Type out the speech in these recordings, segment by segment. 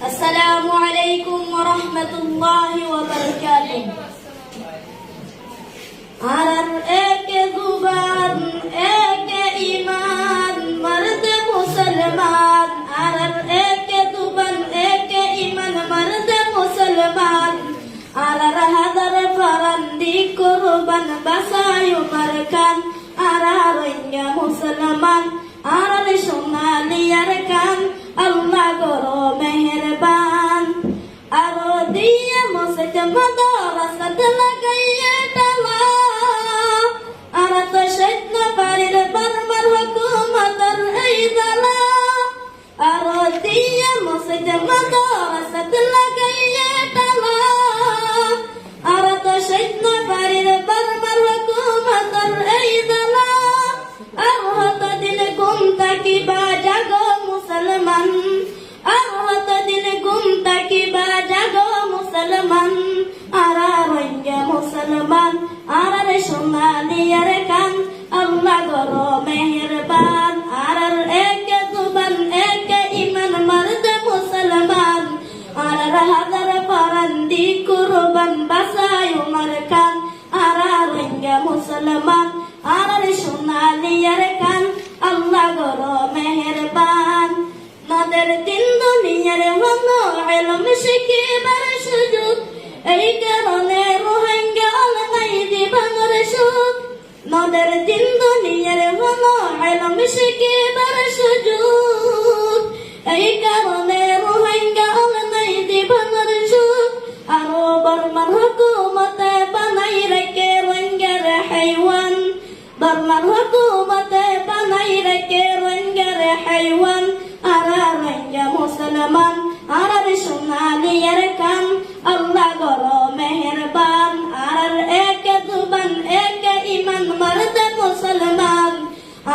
আসসালামু আলাইকুম ওয়া রাহমাতুল্লাহি ওয়া বারাকাতুহু। আর এক जुबान एक ईमान मर्द मुसलमान, আর এক जुबान एक ईमान मर्द मुसलमान, আর হাজার ফারান্দি কুরবান বাসায়ু মারকান, আর রইয়া মুসলমান, আর সোনালি আরকান, আল্লাহ গরো মেহেরবান। আর দিয়া মসজিদ মাদ্রাসাত লাগাইয়া তালা, আর তো শৈত বাড়ির বারবার হুকুমতের এই জ্বালা। আর দিয়া মসজিদ মাদ্রাসাত লাগাইয়া তালা, আর তো শৈত বাড়ির বারবার হুকুমতের এই জ্বালা। আর হতদিন ঘুম থাকিবা জাগো মুসলমান, আর হতদিন ঘুম থাকিবা জাগো মুসলমান, আর রইয়া মুসলমান, আর সোনালি আরকান, আল্লাহ গরো মেহেরবান। আর এক जुबान एक ईमान मर्द मुसलमान, আর হাজার ফারান্দি কুরবান বাসায়ু মারকান, আর রইয়া মুসলমান, আর সোনালি আরকান, আল্লাহ গরো মেহেরবান। নদের দিন দুনিয়ার হলো ইলম শিখিবার সুযোগ, এই কারণে রোহিঙ্গা আলমাই দিবানোর সুখ। নদের দিন দুনিয়ার হলো ইলম শিখিবার সুযোগ, এই কারণে রোহিঙ্গা আলমাই দিবানোর সুখ। আরো বর্মার হুকুমতে বানাই রেখে রোহিঙ্গার হাইওয়ান, বর্মার হুকুমতে বানাই রেখে রোহিঙ্গার হাইওয়ান। আর রইয়া মুসলমান, আর সোনালি আরকান, আল্লাহ গরো মেহেরবান। আর এক जुबान एक ईमान मर्द मुसलमान,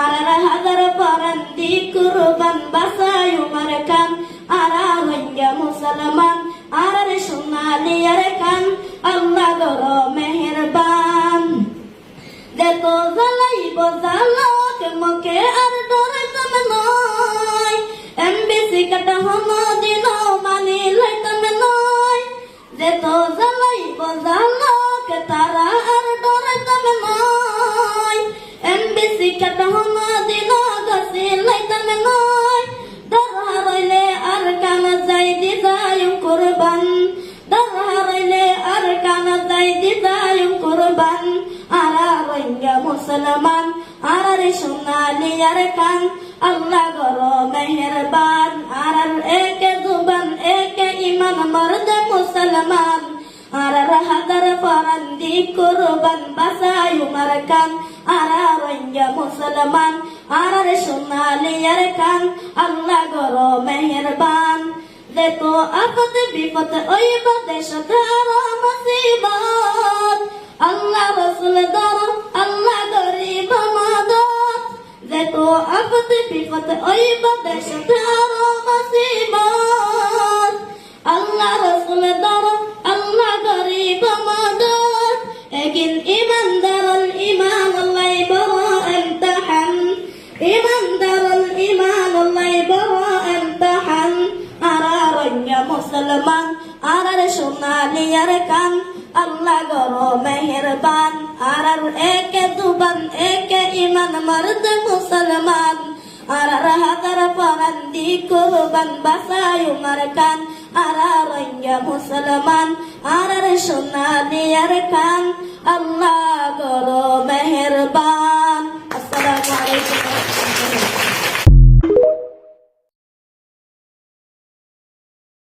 আর হাজার ফারান্দি কুরবান বাসায়ু মারকান, আর রইয়া মুসলমান, আর সোনালি আরকান, আল্লাহ গরো মেহেরবান। দেখো জ্বালাইব জ্বালাক মুখে আর ডরাইতাম নয়, এমবিসি কাটা হন দিন মানি লইতাম নয়। দেখো জ্বালাইব জ্বালাক তারা আর ডরাইতাম নয়, এমবিসি কাটা হন দিন গাছি লইতাম নয়। ডর হারাইলে আর কানা যাই দি যায়ুম কুরবান, ডর হারাইলে আর কানা যাই দি যায়ুম কুরবান। আর রইয়া মুসলমান, আর সোনালি আরকান, আল্লাহ গরো মেহেরবান। আর এক जुबान एक ईमान मर्द मुसलमान, আর হাজার ফারান্দি কুরবান বাসায়ু মারকান, আর রইয়া মুসলমান, আর সোনালি আরকান, আল্লাহ গরো মেহেরবান। দেখো আপদ বিপদ ওই দেশত আর মুসিবত, আল্লাহ রসুল দর আল্লাহ গরিব মাদত। দেখো আপদ বিপদ ওই দেশত আর মুসিবত, আল্লাহ রসুল দর আল্লাহ গরিব মাদত। একিন ইমানদারুল ইমান আল্লাহ বড় ইমতিহান, ইমানদারুল ইমান আল্লাহ বড় ইমতিহান। আর রইয়া মুসলমান, আর সোনালি আরকান, আল্লাহ গরো মেহেরবান। আর এক जुबान एक ईमान मर्द मुसलमान, আর হাজার ফারান্দি কুরবান বাসায়ু মারকান, আর রইয়া মুসলমান, আর সোনালি আরকান,